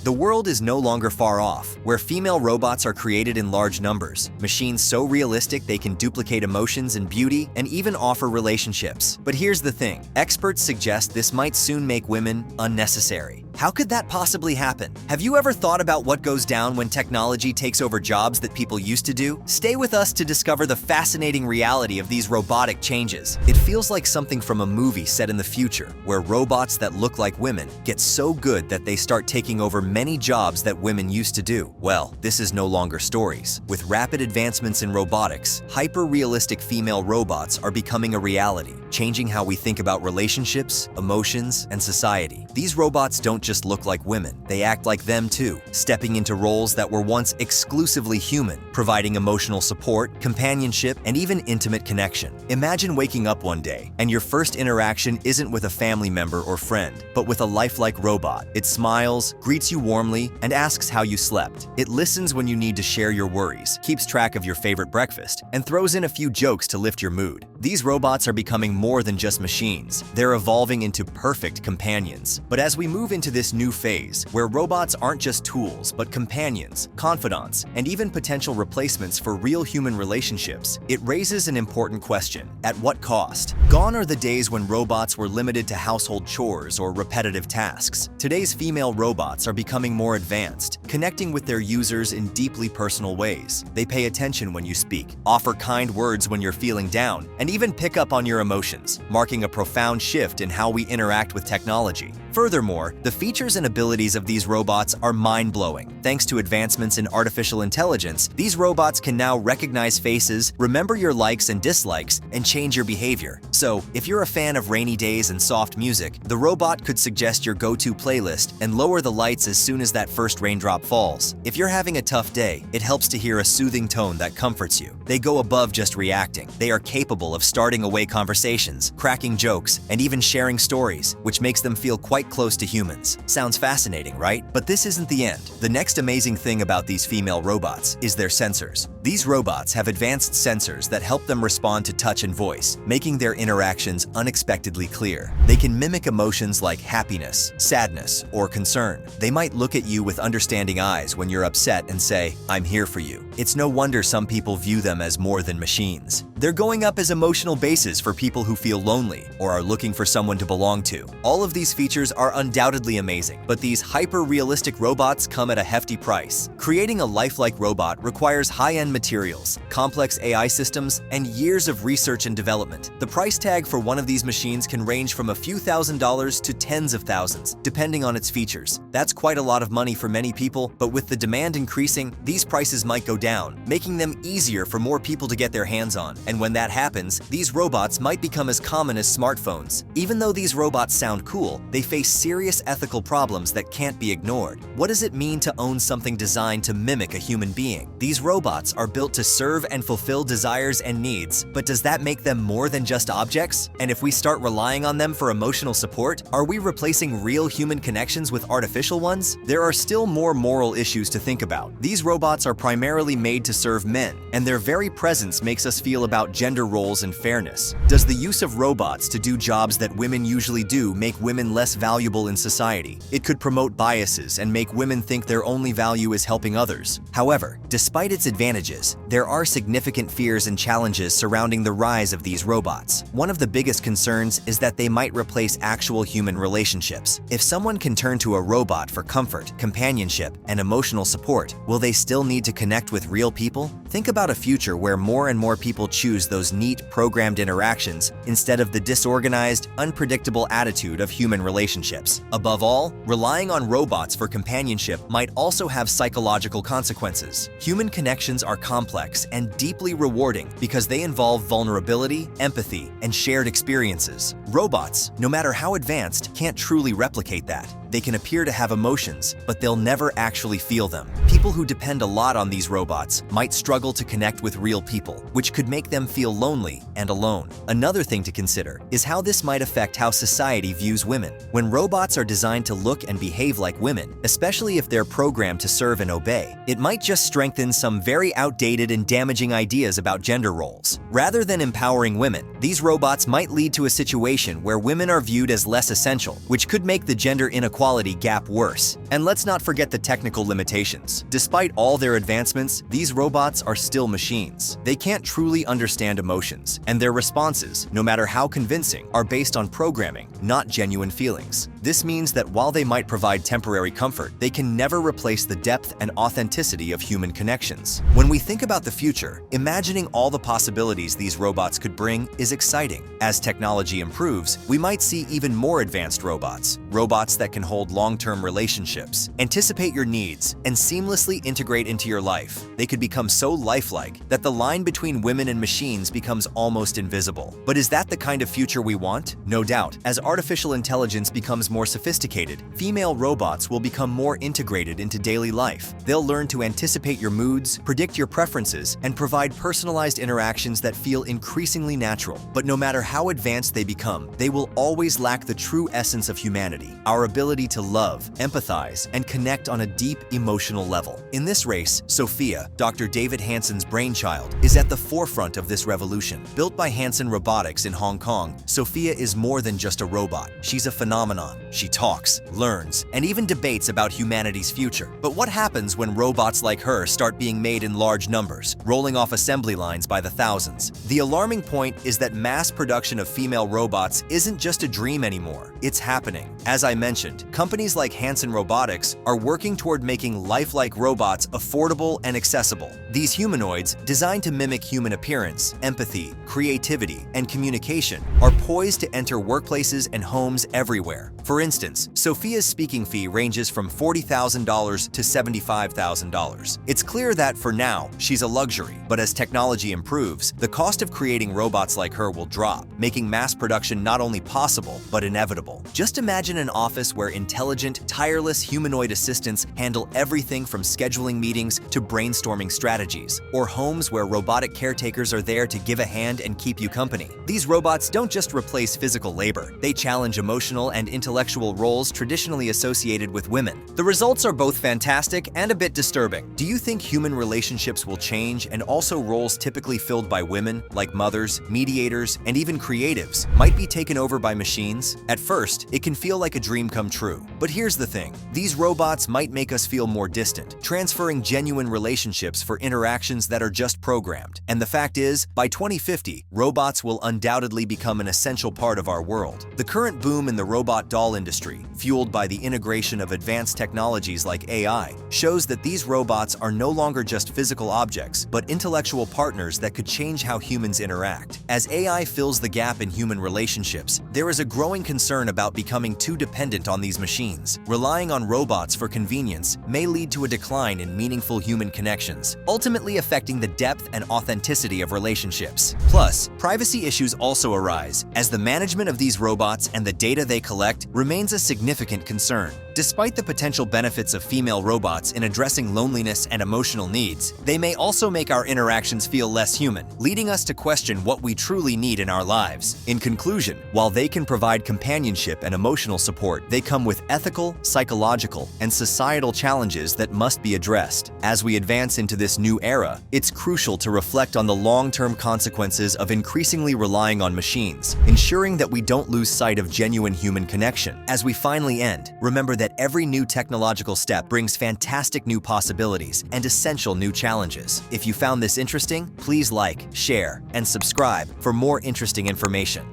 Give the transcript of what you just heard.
The world is no longer far off, where female robots are created in large numbers, machines so realistic they can duplicate emotions and beauty and even offer relationships. But here's the thing, experts suggest this might soon make women unnecessary. How could that possibly happen? Have you ever thought about what goes down when technology takes over jobs that people used to do? Stay with us to discover the fascinating reality of these robotic changes. It feels like something from a movie set in the future, where robots that look like women get so good that they start taking over many jobs that women used to do. Well, this is no longer stories. With rapid advancements in robotics, hyper-realistic female robots are becoming a reality, changing how we think about relationships, emotions, and society. These robots don't just look like women, they act like them too, stepping into roles that were once exclusively human, providing emotional support, companionship, and even intimate connection. Imagine waking up one day, and your first interaction isn't with a family member or friend, but with a lifelike robot. It smiles, greets you warmly, and asks how you slept. It listens when you need to share your worries, keeps track of your favorite breakfast, and throws in a few jokes to lift your mood. These robots are becoming more than just machines. They're evolving into perfect companions. But as we move into this new phase, where robots aren't just tools, but companions, confidants, and even potential replacements for real human relationships, it raises an important question. At what cost? Gone are the days when robots were limited to household chores or repetitive tasks. Today's female robots are becoming more advanced, connecting with their users in deeply personal ways. They pay attention when you speak, offer kind words when you're feeling down, and even pick up on your emotions, marking a profound shift in how we interact with technology. Furthermore, the features and abilities of these robots are mind-blowing. Thanks to advancements in artificial intelligence, these robots can now recognize faces, remember your likes and dislikes, and change your behavior. So, if you're a fan of rainy days and soft music, the robot could suggest your go-to playlist and lower the lights as soon as that first raindrop falls. If you're having a tough day, it helps to hear a soothing tone that comforts you. They go above just reacting. They are capable of starting away conversations, cracking jokes, and even sharing stories, which makes them feel quite close to humans. Sounds fascinating, right? But this isn't the end. The next amazing thing about these female robots is their sensors. These robots have advanced sensors that help them respond to touch and voice, making their interactions unexpectedly clear. They can mimic emotions like happiness, sadness, or concern. They might look at you with understanding eyes when you're upset and say, "I'm here for you." It's no wonder some people view them as more than machines. They're going up as emotional bases for people who feel lonely or are looking for someone to belong to. All of these features are undoubtedly amazing, but these hyper-realistic robots come at a hefty price. Creating a lifelike robot requires high-end materials, complex AI systems, and years of research and development. The price tag for one of these machines can range from a few $1,000s to tens of thousands, depending on its features. That's quite a lot of money for many people, but with the demand increasing, these prices might go down, making them easier for more people to get their hands on. And when that happens, these robots might become as common as smartphones. Even though these robots sound cool, they face serious ethical problems that can't be ignored. What does it mean to own something designed to mimic a human being? These robots are built to serve and fulfill desires and needs, but does that make them more than just objects? And if we start relying on them for emotional support, are we replacing real human connections with artificial ones? There are still more moral issues to think about. These robots are primarily made to serve men, and their very presence makes us feel about gender roles and fairness. Does the use of robots to do jobs that women usually do make women less valuable in society? It could promote biases and make women think their only value is helping others. However, despite its advantages, there are significant fears and challenges surrounding the rise of these robots. One of the biggest concerns is that they might replace actual human relationships. If someone can turn to a robot for comfort, companionship, and emotional support, will they still need to connect with real people? Think about a future where more and more people choose those neat, programmed interactions instead of the disorganized, unpredictable attitude of human relationships. Above all, relying on robots for companionship might also have psychological consequences. Human connections are complex and deeply rewarding because they involve vulnerability, empathy, and shared experiences. Robots, no matter how advanced, can't truly replicate that. They can appear to have emotions, but they'll never actually feel them. People who depend a lot on these robots might struggle to connect with real people, which could make them feel lonely and alone. Another thing to consider is how this might affect how society views women. When robots are designed to look and behave like women, especially if they're programmed to serve and obey, it might just strengthen some very outdated and damaging ideas about gender roles. Rather than empowering women, these robots might lead to a situation where women are viewed as less essential, which could make the gender inequality quality gap worse. And let's not forget the technical limitations. Despite all their advancements, these robots are still machines. They can't truly understand emotions, and their responses, no matter how convincing, are based on programming, not genuine feelings. This means that while they might provide temporary comfort, they can never replace the depth and authenticity of human connections. When we think about the future, imagining all the possibilities these robots could bring is exciting. As technology improves, we might see even more advanced robots that can hold long-term relationships, anticipate your needs, and seamlessly integrate into your life. They could become so lifelike that the line between women and machines becomes almost invisible. But is that the kind of future we want? No doubt. As artificial intelligence becomes more sophisticated, female robots will become more integrated into daily life. They'll learn to anticipate your moods, predict your preferences, and provide personalized interactions that feel increasingly natural. But no matter how advanced they become, they will always lack the true essence of humanity, our ability to love, empathize, and connect on a deep emotional level. In this race, Sophia, Dr. David Hansen's brainchild, is at the forefront of this revolution. Built by Hansen Robotics in Hong Kong, Sophia is more than just a robot. She's a phenomenon. She talks, learns, and even debates about humanity's future. But what happens when robots like her start being made in large numbers, rolling off assembly lines by the thousands? The alarming point is that mass production of female robots isn't just a dream anymore. It's happening. As I mentioned, companies like Hansen Robotics are working toward making lifelike robots affordable and accessible. These humanoids, designed to mimic human appearance, empathy, creativity, and communication, are poised to enter workplaces and homes everywhere. For instance, Sophia's speaking fee ranges from $40,000 to $75,000. It's clear that, for now, she's a luxury, but as technology improves, the cost of creating robots like her will drop, making mass production not only possible, but inevitable. Just imagine an office where intelligent, tireless humanoid assistants handle everything from scheduling meetings to brainstorming strategies, or homes where robotic caretakers are there to give a hand and keep you company. These robots don't just replace physical labor, they challenge emotional and intellectual roles traditionally associated with women. The results are both fantastic and a bit disturbing. Do you think human relationships will change, and also roles typically filled by women, like mothers, mediators, and even creatives, might be taken over by machines? At first, it can feel like a dream come true. But here's the thing, these robots might make us feel more distant, transferring genuine relationships for interactions that are just programmed. And the fact is, by 2050, robots will undoubtedly become an essential part of our world. The current boom in the robot doll industry, fueled by the integration of advanced technologies like AI, shows that these robots are no longer just physical objects, but intellectual partners that could change how humans interact. As AI fills the gap in human relationships, there is a growing concern about becoming too dependent on these machines. Relying on robots for convenience may lead to a decline in meaningful human connections, ultimately affecting the depth and authenticity of relationships. Plus, privacy issues also arise, as the management of these robots and the data they collect remains a significant concern. Despite the potential benefits of female robots in addressing loneliness and emotional needs, they may also make our interactions feel less human, leading us to question what we truly need in our lives. In conclusion, while they can provide companionship and emotional support, they come with ethical, psychological, and societal challenges that must be addressed. As we advance into this new era, it's crucial to reflect on the long-term consequences of increasingly relying on machines, ensuring that we don't lose sight of genuine human connection. As we finally end, remember that every new technological step brings fantastic new possibilities and essential new challenges. If you found this interesting, please like, share, and subscribe for more interesting information.